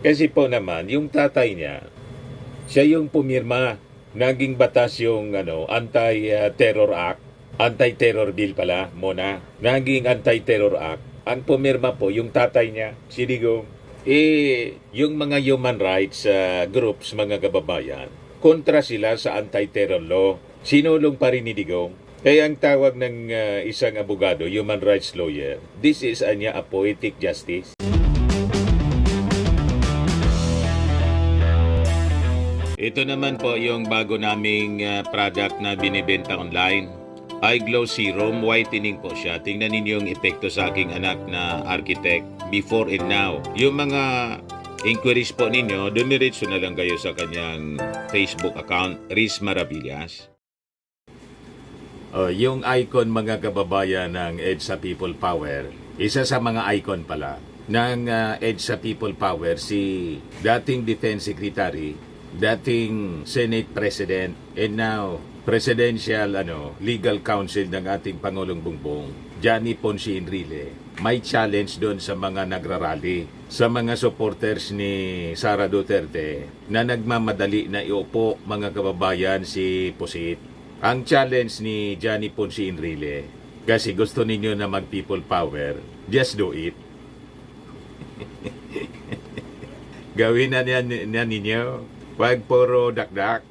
Kasi po naman, yung tatay niya, siya yung pumirma. Naging batas yung Anti-Terror Act. Anti-Terror Bill pala, Mona. Naging Anti-Terror Act. Ang pumirma po, yung tatay niya, si Digong. Yung mga human rights groups, mga kababayan, kontra sila sa anti-terror law. Sinulong pa rin ni Digong. Kaya ang tawag ng isang abogado, human rights lawyer, this is a poetic justice. Ito naman po yung bago naming product na binibenta online. iGlow Serum, whitening po siya. Tingnan ninyo yung epekto sa aking anak na architect before and now. Yung mga inquiries po ninyo, dumiretso na lang kayo sa kanyang Facebook account, Riz Maravillas. Yung icon mga kababayan ng EDSA People Power, isa sa mga icon pala ng EDSA People Power, si dating Defense Secretary, dating Senate President, and now Presidential Legal Counsel ng ating Pangulong Bongbong, Johnny Ponce Enrile. May challenge doon sa mga nagrarally, sa mga supporters ni Sara Duterte na nagmamadali na iupo mga kababayan si Pusit. Ang challenge ni Johnny Ponce Enrile, kasi gusto ninyo na mag-people power, just do it. Gawin na ninyo. Wag puro dakdak.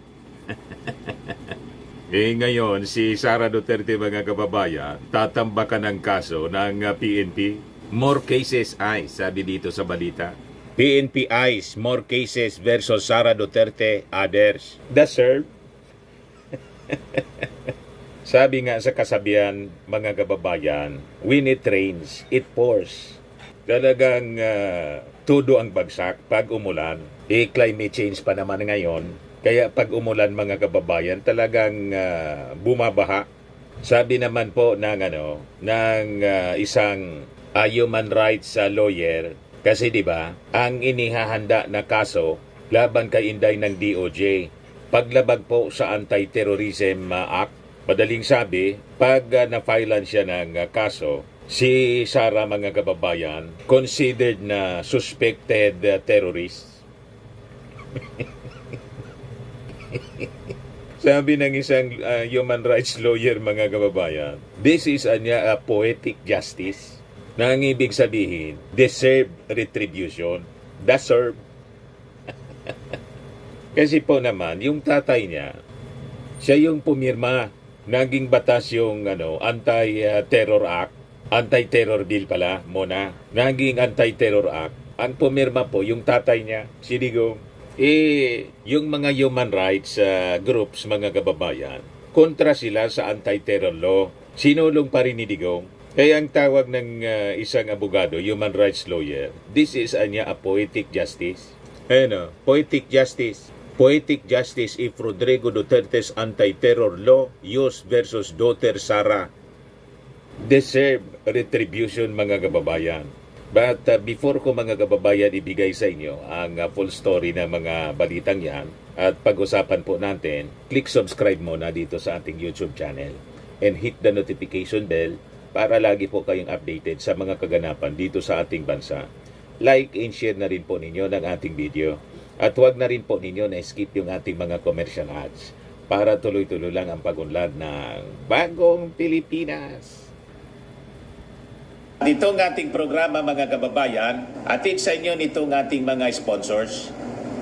Ngayon, si Sara Duterte mga kababayan, tatambakan ng kaso ng PNP. More cases eyes, sabi dito sa balita. PNP eyes, more cases versus Sara Duterte, others. Deserve. Sabi nga sa kasabihan, mga kababayan, when it rains, it pours. Talagang tudo ang bagsak pag umulan. Climate change pa naman ngayon. Kaya pag umulan mga kababayan, talagang bumabaha. Sabi naman po ng isang human rights lawyer, kasi 'di ba, ang inihahanda na kaso laban kay Inday ng DOJ, paglabag po sa Anti-Terrorism Act. Madaling sabi, pag na-filean siya ng kaso, si Sara mga kababayan, considered na suspected terrorist. Sabi ng isang human rights lawyer mga kababayan, this is a poetic justice. Na ang ibig sabihin, deserve retribution. Deserve. Kasi po naman, yung tatay niya, siya yung pumirma. Naging batas yung Anti-Terror Act. Anti-Terror Bill pala, Mona. Naging Anti-Terror Act. Ang pumirma po, yung tatay niya, si Digong. Yung mga human rights groups, mga kababayan, kontra sila sa anti-terror law. Sinulong pa rin ni Digong. Kaya ang tawag ng isang abogado, human rights lawyer, this is a poetic justice. Poetic justice. Poetic justice if Rodrigo Duterte's anti-terror law used versus daughter Sara deserve retribution mga kababayan. But before ko mga kababayan ibigay sa inyo ang full story ng mga balitang yan at pag-usapan po natin, click subscribe muna dito sa ating YouTube channel and hit the notification bell para lagi po kayong updated sa mga kaganapan dito sa ating bansa. Like and share na rin po ninyo ng ating video. At huwag na rin po ninyo na skip yung ating mga commercial ads para tuloy-tuloy lang ang pag-unlad ng Bagong Pilipinas. Itong ating programa mga kababayan, atid sa inyo nitong ating mga sponsors.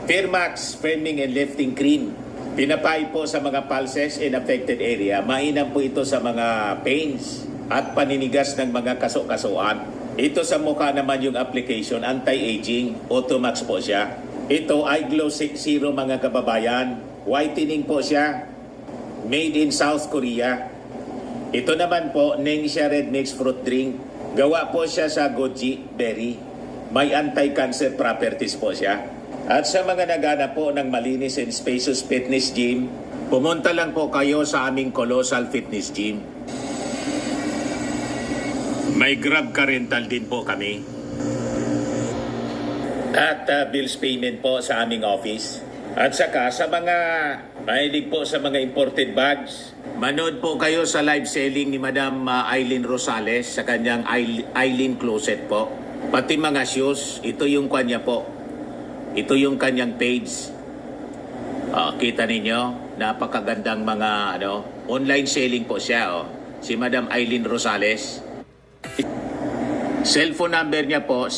Firmax Firming and Lifting Cream. Pinapay po sa mga pulses in affected area. Mainam po ito sa mga pains at paninigas ng mga kaso-kasuan. Ito sa mukha naman yung application, anti-aging, Automax po siya. Ito iGlow Serum mga kababayan. Whitening po siya. Made in South Korea. Ito naman po, Nengxia Red Mix Fruit Drink. Gawa po siya sa goji berry. May anti-cancer properties po siya. At sa mga naghanap po ng malinis and spacious fitness gym, pumunta lang po kayo sa aming Colossal Fitness Gym. May Grab car rental din po kami. At bills payment po sa aming office. At saka sa mga mahilig po sa mga imported bags, manood po kayo sa live selling ni Madam Aileen Rosales sa kanyang Aileen Closet po. Pati mga shoes, ito yung kanya po. Ito yung kanyang page. Kita ninyo, napakagandang mga online selling po siya. Si Madam Eileen Rosales. Cellphone number niya po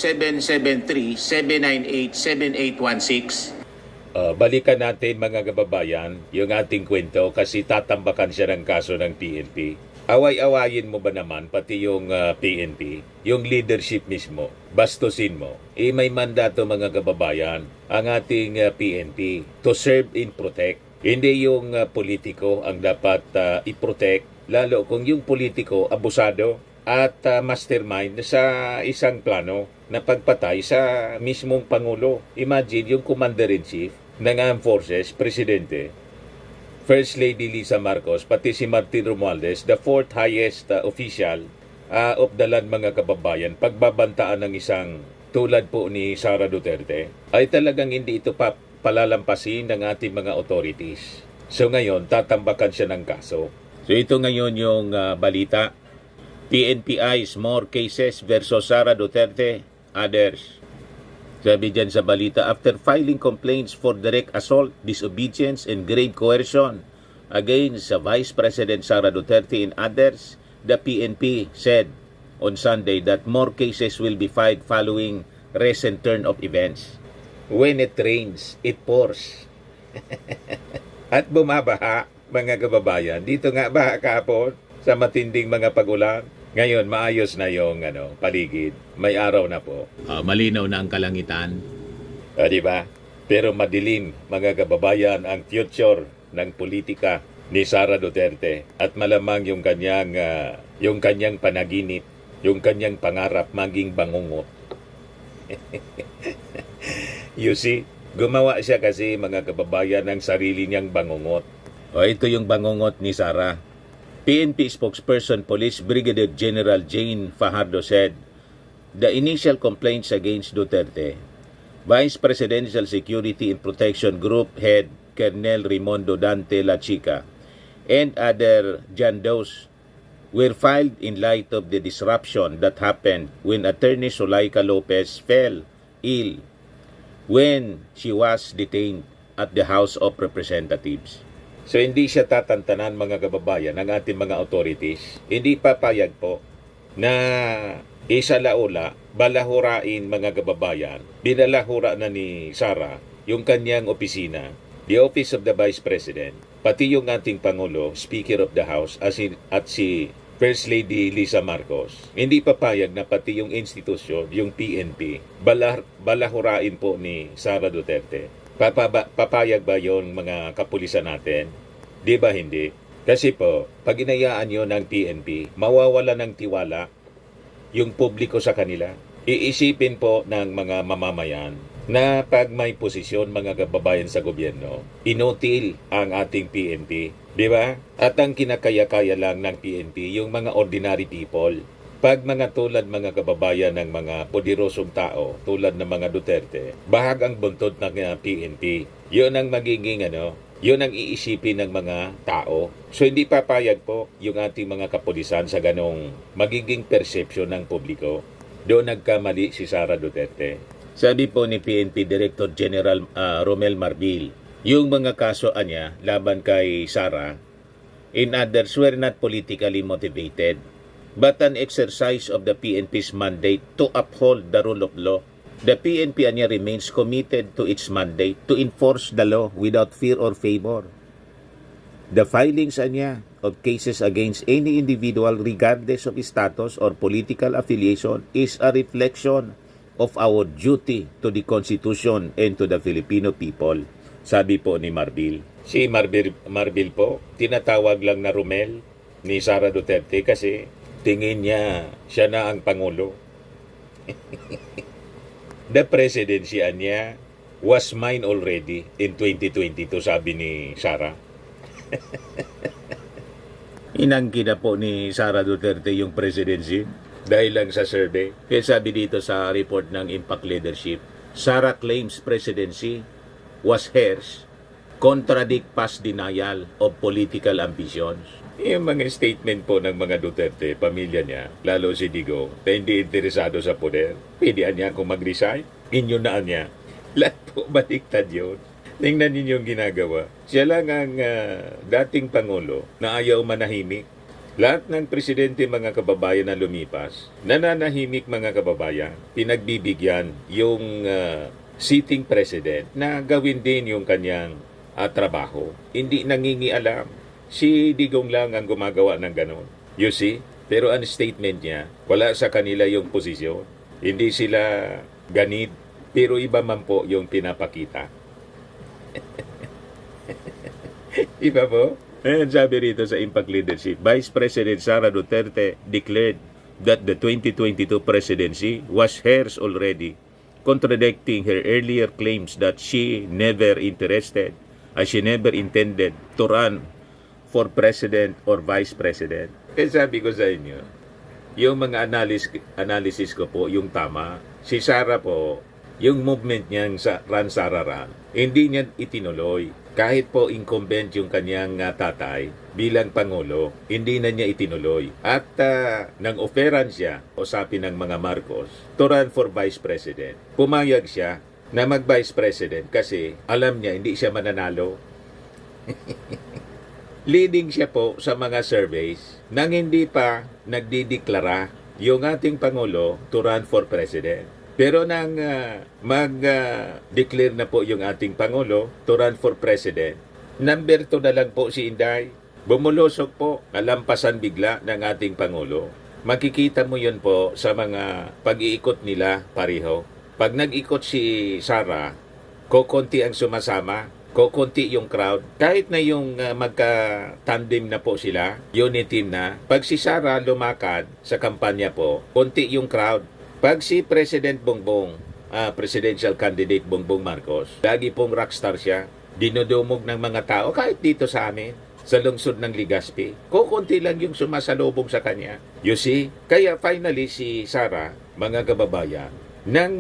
773-798-7816. Balikan natin mga kababayan yung ating kwento kasi tatambakan siya ng kaso ng PNP. Away-awayin mo ba naman pati yung PNP, yung leadership mismo, bastusin mo. May mandato mga kababayan ang ating PNP to serve and protect. Hindi yung politiko ang dapat i-protect, lalo kung yung politiko abusado at mastermind sa isang plano na pagpatay sa mismong Pangulo. Imagine yung Commander-in-Chief ng Armed Forces, Presidente, First Lady Lisa Marcos, pati si Martin Romualdez, the fourth highest official of the land mga kababayan, pagbabantaan ng isang tulad po ni Sara Duterte, ay talagang hindi ito palalampasin ng ating mga authorities. So ngayon, tatambakan siya ng kaso. So ito ngayon yung balita. PNP eyes more cases versus Sara Duterte, others. Sabi dyan sa balita, after filing complaints for direct assault, disobedience, and grave coercion against Vice President Sara Duterte and others, the PNP said on Sunday that more cases will be filed following recent turn of events. When it rains, it pours. At bumabaha, mga kababayan. Dito nga baha kahapon sa matinding mga pagulan. Ngayon, maayos na yung paligid. May araw na po. Malinaw na ang kalangitan. Di ba? Pero madilim, mga kababayan, ang future ng politika ni Sara Duterte. At malamang yung kanyang panaginip, yung kanyang pangarap maging bangungot. You see, gumawa siya kasi mga kababayan ng sarili niyang bangungot. Ito yung bangungot ni Sara. PNP spokesperson Police Brigadier General Jane Fajardo said, the initial complaints against Duterte, Vice Presidential Security and Protection Group Head Colonel Raimundo Dante La Chica, and other Jandos were filed in light of the disruption that happened when Attorney Zulaika Lopez fell ill when she was detained at the House of Representatives. So hindi siya tatantanan mga kababayan ng ating mga authorities. Hindi papayag po na isalaula, balahurain mga kababayan. Binalahura na ni Sara yung kanyang opisina, the Office of the Vice President, pati yung ating Pangulo, Speaker of the House at si First Lady Lisa Marcos. Hindi papayag na pati yung institusyon, yung PNP, balahurain po ni Sara Duterte. Papayag ba yung mga kapulisan natin? Di ba hindi? Kasi po, pag inayaan nyo ng PNP, mawawala ng tiwala yung publiko sa kanila. Iisipin po ng mga mamamayan na pag may posisyon mga kababayan sa gobyerno, inutil ang ating PNP. Di ba? At ang kinakaya-kaya lang ng PNP, yung mga ordinary people. Pag mga tulad mga kababayan ng mga poderosong tao, tulad ng mga Duterte, bahag ang buntot ng PNP. Yun ang magiging yun ang iisipin ng mga tao. So hindi papayag po yung ating mga kapulisan sa ganong magiging perception ng publiko. Doon nagkamali si Sara Duterte. Sabi po ni PNP Director General Romel Marbil, yung mga kaso niya laban kay Sara, in others were not politically motivated, but an exercise of the PNP's mandate to uphold the rule of law. The PNP niya remains committed to its mandate to enforce the law without fear or favor. The filings niya of cases against any individual regardless of status or political affiliation is a reflection of our duty to the Constitution and to the Filipino people. Sabi po ni Marbil. Si Marbil po, tinatawag lang na Romel ni Sara Duterte kasi tingin niya siya na ang Pangulo. The presidency niya was mine already in 2022, sabi ni Sara. Inangkin na po ni Sara Duterte yung presidency dahil lang sa survey. Kaya sabi dito sa report ng Impact Leadership, Sara claims presidency was hers, contradict past denial of political ambitions. Yung mga statement po ng mga Duterte, pamilya niya, lalo si Digo, na hindi interesado sa poder, pwede niya kung mag-resign, inyo na niya. Lahat po baliktad yun. Tingnan ninyo yung ginagawa. Siya lang ang dating Pangulo na ayaw manahimik. Lahat ng presidente mga kababayan na lumipas, nananahimik mga kababayan, pinagbibigyan yung sitting president na gawin din yung kanyang trabaho. Hindi nangingialam. Si Digong lang ang gumagawa ng ganon. You see? Pero ang statement niya, wala sa kanila yung posisyon. Hindi sila ganid, pero iba man po yung pinapakita. Iba po? Ayan, sabi rito sa Impact Leadership, Vice President Sara Duterte declared that the 2022 presidency was hers already, contradicting her earlier claims that she never intended to run for president or vice president. Kaya sabi ko sa inyo, yung mga analysis ko po, yung tama. Si Sara po, yung movement niyang Run Sara Run, hindi niya itinuloy. Kahit po incumbent yung kanyang tatay bilang Pangulo, hindi na niya itinuloy. At nang oferan siya, usapin ng mga Marcos, to run for Vice President. Pumayag siya na mag-Vice President kasi alam niya hindi siya mananalo. Leading siya po sa mga surveys nang hindi pa nagdideklara yung ating Pangulo to run for President. Pero nang mag-declare na po yung ating Pangulo to run for President, number 2 na lang po si Inday. Bumulusok po, nalampasan bigla ng ating Pangulo. Makikita mo yun po sa mga pag-iikot nila pareho. Pag nag-ikot si Sara, kokonti ang sumasama, kokonti yung crowd. Kahit na yung magka-tandem na po sila, unity na, pag si Sara lumakad sa kampanya po, konti yung crowd. Pag si President Bongbong, presidential candidate Bongbong Marcos, lagi pong rockstar siya, dinudumog ng mga tao, kahit dito sa amin, sa lungsod ng Legazpi, kukunti lang yung sumasalubong sa kanya. You see? Kaya finally si Sara, mga kababayan, nang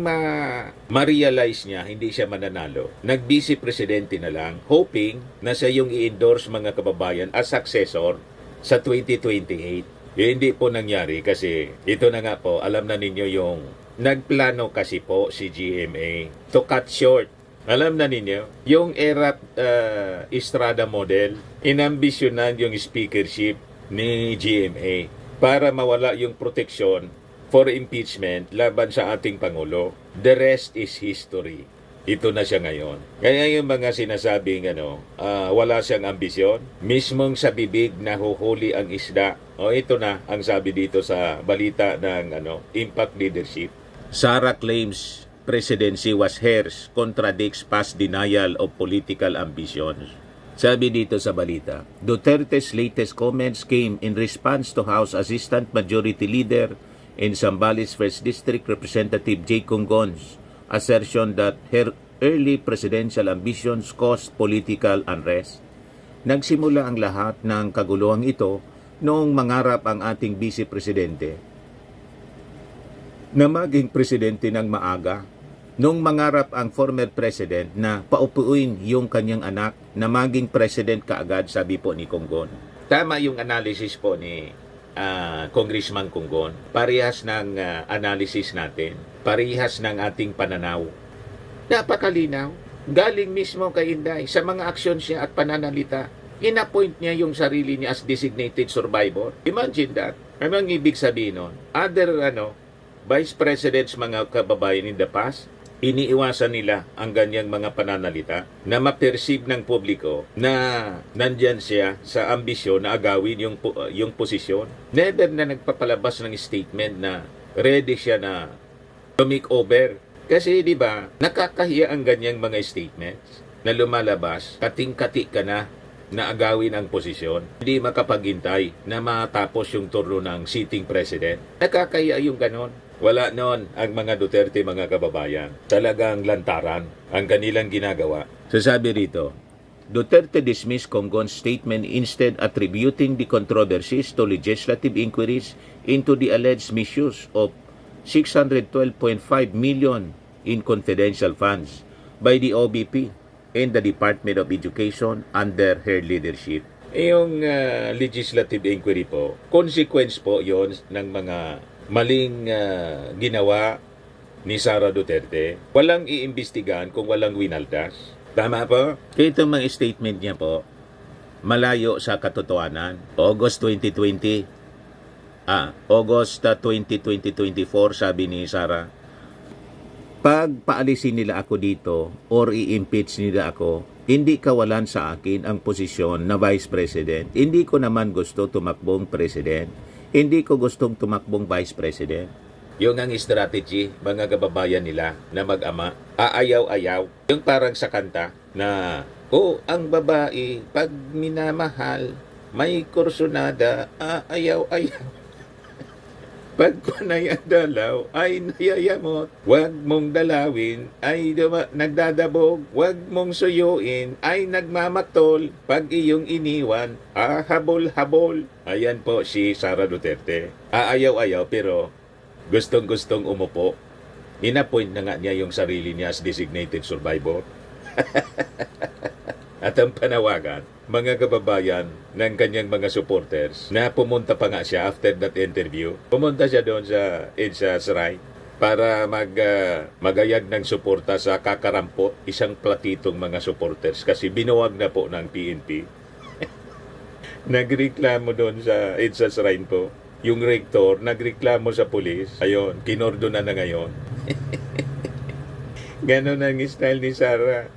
ma-realize niya hindi siya mananalo, nag-vice presidente na lang, hoping na siya yung i-endorse mga kababayan as successor sa 2028. Hindi po nangyari kasi ito na nga po, alam na ninyo yung nagplano kasi po si GMA to cut short. Alam na ninyo, yung ERAP Estrada model, inambisyonan yung speakership ni GMA para mawala yung proteksyon for impeachment laban sa ating Pangulo. The rest is history. Ito na siya ngayon. Kaya yung mga sinasabing wala siyang ambisyon, mismong sa bibig na huhuli ang isda. Ito na ang sabi dito sa balita ng Impact Leadership. Sara claims presidency was hers, contradicts past denial of political ambitions. Sabi dito sa balita, Duterte's latest comments came in response to House Assistant Majority Leader in Zambales 1st District Representative J. Congon's assertion that her early presidential ambitions caused political unrest. Nagsimula ang lahat ng kaguluhang ito noong mangarap ang ating Vice Presidente na maging presidente ng maaga. Noong mangarap ang former president na paupuin yung kanyang anak na maging president kaagad, sabi po ni Congon. Tama yung analysis po ni Congressman Congon. Parehas ng analysis natin. Parehas ng ating pananaw. Napakalinaw. Galing mismo kay Inday sa mga aksyon siya at pananalita. Inappoint niya yung sarili niya as designated survivor. Imagine that. Ano ang ibig sabihin nun? Other vice presidents mga kababayan in the past, iniiwasan nila ang ganyang mga pananalita na ma-perceive ng publiko na nandyan siya sa ambisyon na agawin yung posisyon. Never na nagpapalabas ng statement na ready siya na to make over. Kasi di ba, nakakahiya ang ganyang mga statements na lumalabas, kating-kati ka na agawin ang posisyon. Hindi makapaghintay na matapos yung turno ng sitting president. Nakakahiya yung ganon. Wala noon ang mga Duterte, mga kababayan. Talagang lantaran ang kanilang ginagawa. Sasabi rito, Duterte dismissed Congon's statement, instead attributing the controversies to legislative inquiries into the alleged misuse of 612.5 million in confidential funds by the OBP and the Department of Education under her leadership. Yung legislative inquiry po, consequence po yon ng mga maling ginawa ni Sara Duterte. Walang iimbestigahan kung walang winaldas. Tama po? Kaya itong mga statement niya po, malayo sa katotohanan. August 2024, sabi ni Sara, pag paalisin nila ako dito or i-impeach nila ako, hindi kawalan sa akin ang posisyon na Vice President. Hindi ko naman gusto tumakbong President. Hindi ko gustong tumakbong Vice President. Yung ang strategy, mga kababayan nila na mag-ama, aayaw-ayaw. Yung parang sa kanta na, ang babae, pag minamahal, may kursunada, aayaw-ayaw. Pag panay ang dalaw, ay nayayamot. Huwag mong dalawin, ay nagdadabog. Huwag mong suyuin, ay nagmamatol. Pag iyong iniwan, habol-habol. Ayan po si Sara Duterte. Aayaw-ayaw pero gustong-gustong umupo. Inapoint na nga niya yung sarili niya as designated survivor. At ang panawagan, mga kababayan ng kanyang mga supporters na pumunta pa nga siya after that interview. Pumunta siya doon sa EDSA Shrine para magayag ng suporta sa kakarampot isang platitong mga supporters kasi binuwag na po ng PNP. Nagreklamo doon sa EDSA Shrine po. Yung rector nagreklamo sa pulis. Ayun, kinordonan na ngayon. Ganon ang style ni Sara.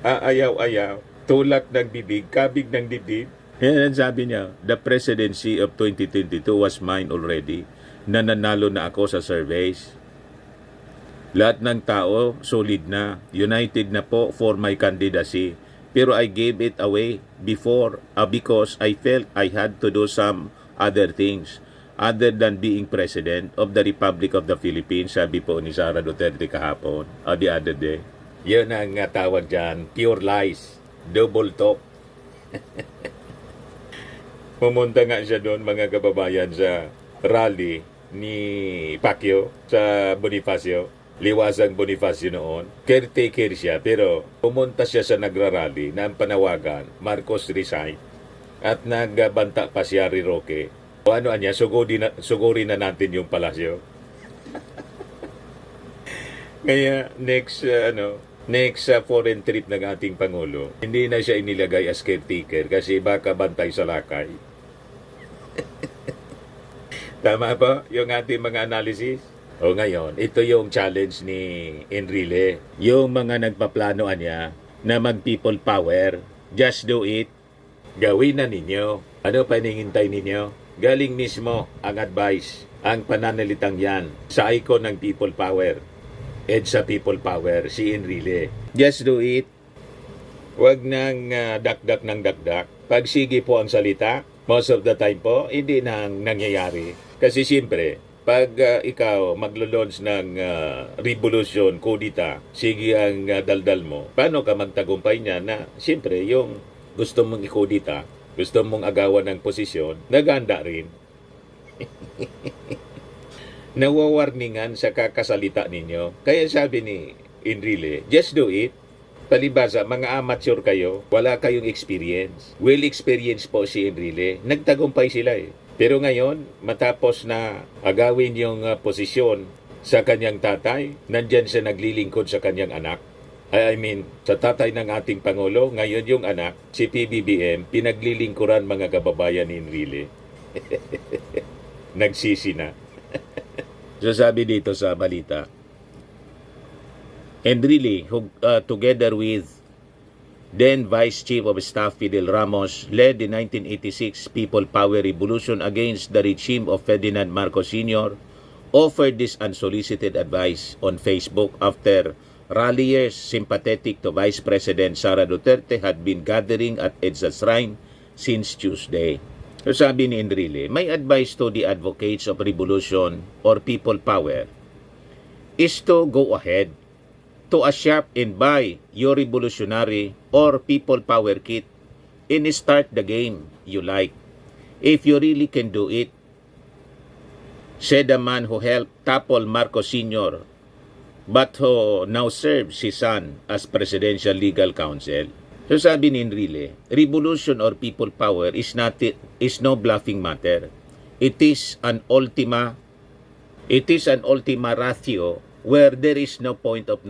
Aayaw-ayaw. Tulak ng bibig, kabig ng dibdib. Yan ang sabi niya, the presidency of 2022 was mine already. Nananalo na ako sa surveys. Lahat ng tao, solid na. United na po for my candidacy. Pero I gave it away before because I felt I had to do some other things other than being President of the Republic of the Philippines, sabi po ni Sara Duterte kahapon, the other day. Yan ang tawag dyan, pure lies. Double talk. Pumunta nga siya doon, mga kababayan, sa rally ni Pacquiao sa Bonifacio. Liwasang Bonifacio noon. Caretaker siya, pero pumunta siya sa nagrarally na ang panawagan, Marcos resign. At nagbanta pa si Harry Roque. O ano niya, sugurin na natin yung palasyo. Kaya next foreign trip ng ating Pangulo, hindi na siya inilagay as caretaker kasi baka bantay sa lakay. Tama ba yung ating mga analysis? O ngayon, ito yung challenge ni Enrile. Yung mga nagpaplanoan niya na mag-people power, just do it. Gawin na ninyo. Ano pa hinihintay ninyo? Galing mismo ang advice, ang pananalitang yan sa icon ng people power. EDSA People Power, si Enrile. Just do it. Huwag nang dakdak ng dakdak. Pag sige po ang salita, most of the time po, hindi nang nangyayari. Kasi siyempre, pag ikaw maglo-launch ng revolution, kudita, sige ang daldal mo, paano ka magtagumpay niya na siyempre yung gusto mong ikudita, gusto mong agawan ng posisyon, naganda rin. Nawawarningan sa kakasalita ninyo. Kaya sabi ni Enrile, just do it. Palibasa, mga amateur kayo, wala kayong experience. Well experienced po si Enrile. Nagtagumpay sila eh. Pero ngayon, matapos na agawin yung posisyon sa kanyang tatay, nandyan siya naglilingkod sa kanyang anak. I mean, sa tatay ng ating Pangulo, ngayon yung anak, si PBBM, pinaglilingkuran mga kababayan ni Enrile. Nagsisi na. So sabi dito sa balita, Enrile, together with then Vice Chief of Staff Fidel Ramos, led the 1986 People Power Revolution against the regime of Ferdinand Marcos Sr., offered this unsolicited advice on Facebook after ralliers sympathetic to Vice President Sara Duterte had been gathering at EDSA Shrine since Tuesday. So sabi ni Enrile, my advice to the advocates of revolution or people power is to go ahead to a shop and buy your revolutionary or people power kit and start the game you like. If you really can do it, said the man who helped topple Marcos Sr. but who now serves his son as presidential legal counsel. So sabi ni Enrile, revolution or people power is no bluffing matter. It is an ultima ratio where there is no point of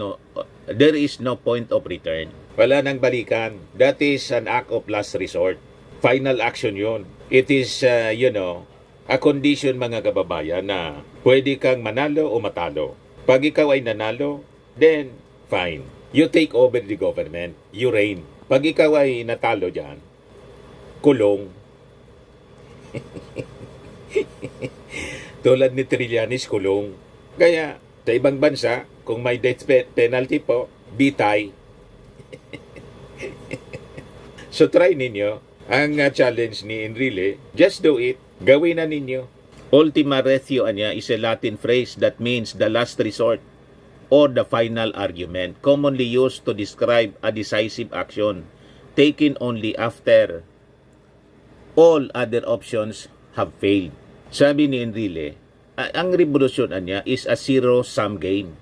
return. Wala nang balikan. That is an act of last resort. Final action yun. It is, a condition mga kababayan na pwede kang manalo o matalo. Pag ikaw ay nanalo, then fine. You take over the government. You reign. Pag ikaw ay natalo dyan, kulong. Tulad ni Trillanes, kulong. Kaya, sa ibang bansa, kung may death penalty po, bitay. So try ninyo. Ang challenge ni Enrile, just do it. Gawin na ninyo. Ultima ratio niya is a Latin phrase that means the last resort or the final argument, commonly used to describe a decisive action taken only after all other options have failed. Sabi ni Enrile, ang revolusyon niya is a zero-sum game.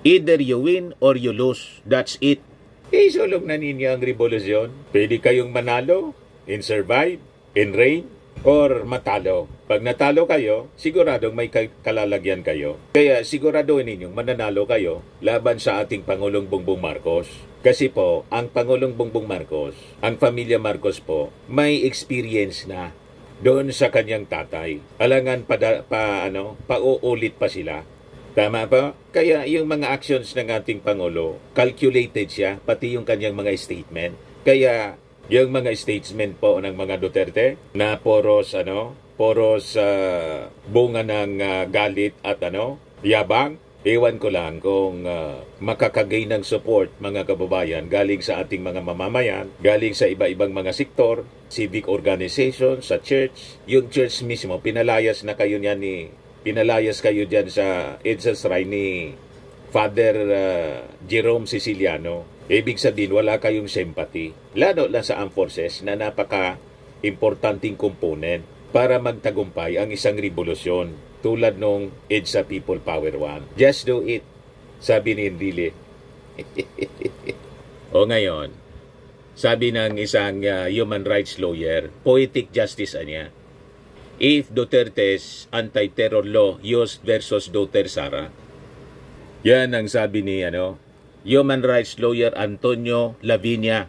Either you win or you lose. That's it. Isulong na ninyo ang revolusyon. Pwede kayong manalo, in survive, in reign, or matalo. Pag natalo kayo, siguradong may kalalagyan kayo. Kaya siguraduhin ninyong mananalo kayo laban sa ating Pangulong Bongbong Marcos. Kasi po, ang Pangulong Bongbong Marcos, ang pamilya Marcos po, may experience na doon sa kanyang tatay. Alangan pauulit pa sila. Tama ba? Kaya yung mga actions ng ating Pangulo, calculated siya, pati yung kanyang mga statement. Kaya yung mga statement po ng mga Duterte na poros bunga ng galit at yabang, ewan ko lang kung makakagay ng support mga kababayan galing sa ating mga mamamayan, galing sa iba-ibang mga sektor, civic organization, sa church. Yung church mismo, pinalayas kayo dyan sa EDSA Shrine ni Father Jerome Siciliano. Ibig sabihin, wala kayong sympathy. Lalo lang sa armed forces na napaka-importanting component para magtagumpay ang isang revolusyon tulad nung EDSA People Power One. Just do it, sabi ni Enrile. O ngayon, sabi ng isang human rights lawyer, poetic justice niya. If Duterte's anti-terror law used versus Duterte Sara. Yan ang sabi ni human rights lawyer Antonio Lavinia.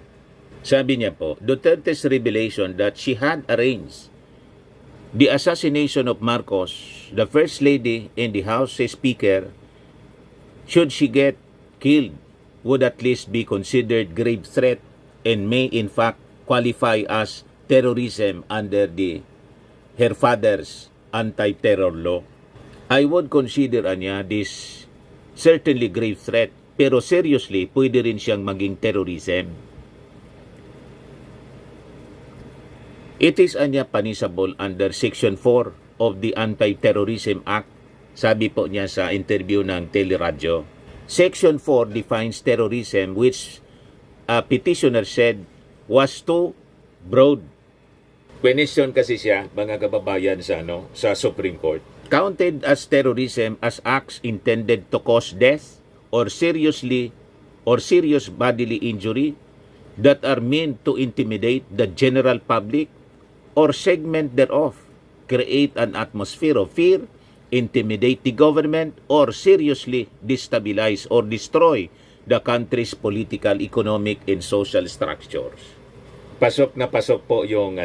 Sabi niya po, Duterte's revelation that she had arranged the assassination of Marcos, the First Lady and the House Speaker, should she get killed, would at least be considered grave threat and may in fact qualify as terrorism under her father's anti-terror law. I would consider this certainly grave threat, pero seriously, pwede rin siyang maging terrorism. It is punishable under Section 4 of the Anti-Terrorism Act, sabi po niya sa interview ng Teleradyo. Section 4 defines terrorism, which a petitioner said was too broad. Question kasi siya, mga kababayan, sa Supreme Court. Counted as terrorism as acts intended to cause death or serious bodily injury that are meant to intimidate the general public or segment thereof, create an atmosphere of fear, intimidate the government, or seriously destabilize or destroy the country's political, economic, and social structures. Pasok na pasok po yung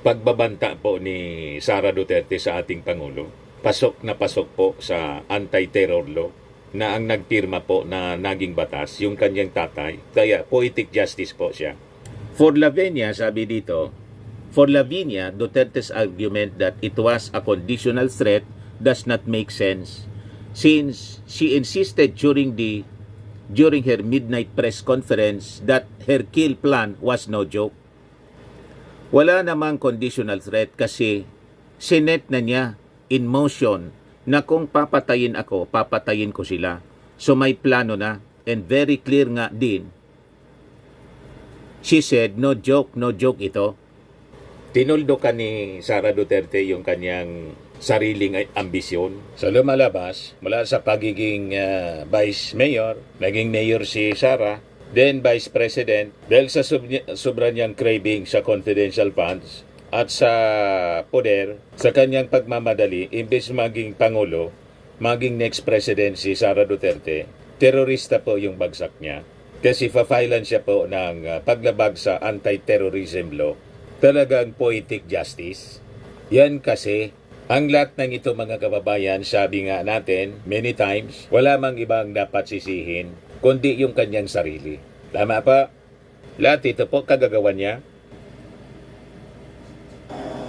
pagbabanta po ni Sara Duterte sa ating Pangulo. Pasok na pasok po sa anti-terror law na ang nagpirma po na naging batas, yung kanyang tatay. Kaya poetic justice po siya. For Lavinia, sabi dito, for Lavinia, Duterte's argument that it was a conditional threat does not make sense, since she insisted during her midnight press conference that her kill plan was no joke. Wala namang conditional threat kasi sinet na niya in motion na kung papatayin ako, papatayin ko sila. So may plano na, and very clear nga din. She said, no joke ito. Tinuldo ka ni Sara Duterte yung kanyang sariling ambisyon. So lumalabas, mula sa pagiging vice mayor, naging mayor si Sara, then vice president, dahil sa sobra niyang craving sa confidential funds at sa poder, sa kanyang pagmamadali, imbes maging pangulo, maging next president si Sara Duterte, terorista po yung bagsak niya. Kasi fa-filean siya po ng paglabag sa anti-terrorism law. Talagang poetic justice. Yan kasi, ang lahat ng ito mga kababayan, sabi nga natin many times, wala mang ibang dapat sisihin, kundi yung kanyang sarili. Tama pa? Lahat ito po kagagawan niya.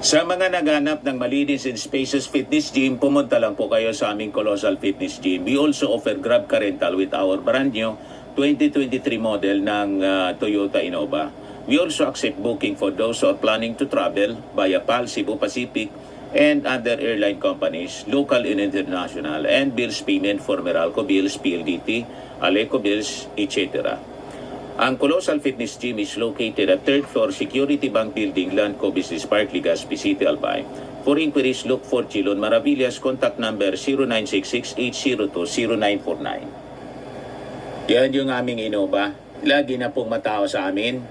Sa mga naghanap ng malinis and spacious fitness gym, pumunta lang po kayo sa aming Colossal Fitness Gym. We also offer Grab Car Rental with our brand new 2023 model ng Toyota Innova. We also accept booking for those who are planning to travel via PAL, Cebu Pacific, and other airline companies, local and international, and bills payment for Meralco Bills, PLDT, Aleco Bills, etc. Ang Colossal Fitness Gym is located at 3rd floor Security Bank Building, Landco Business Park, Legazpi City, Albay. For inquiries, look for Chilon Maravillas. Contact number 0966-802-0949. Yan yung aming Innova. Lagi na pong matao sa amin.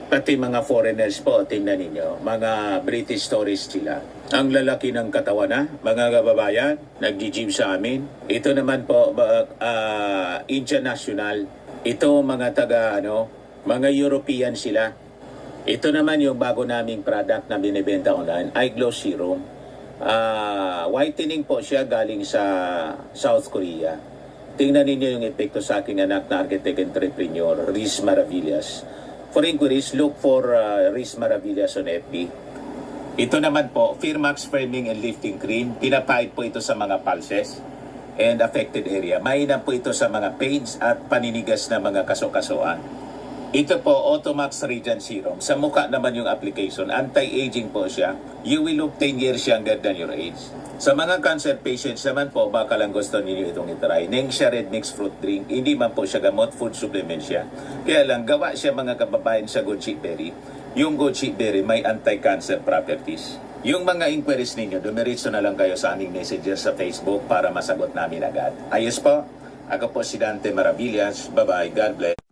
Pati mga foreigners po, tingnan ninyo. Mga British tourists sila. Ang lalaki ng katawan na, mga kababayan, nag-gym sa amin. Ito naman po, international. Ito mga mga European sila. Ito naman yung bago naming product na binibenta online, Eye Glow Serum. Whitening po siya galing sa South Korea. Tingnan ninyo yung epekto sa aking anak na architect entrepreneur, Riz Maravillas. For inquiries, look for Riz Maravillas on FB. Ito naman po, Firmax Firming and Lifting Cream. Pinapahid po ito sa mga pulses and affected area. Mainam po ito sa mga pains at paninigas na mga kaso-kasuan. Ito po, Automax Radiant Serum. Sa mukha naman yung application. Anti-aging po siya. You will look 10 years younger than your age. Sa mga cancer patients naman po, baka lang gusto niyo itong itry. Nengxia Red Mix Fruit Drink. Hindi man po siya gamot, food supplement siya. Kaya lang, gawa siya mga kababayan sa goji berry. Yung goji berry may anti-cancer properties. Yung mga inquiries ninyo, dumiritso na lang kayo sa aming messages sa Facebook para masagot namin agad. Ayos po, ako po si Dante Maravillas. Bye-bye. God bless.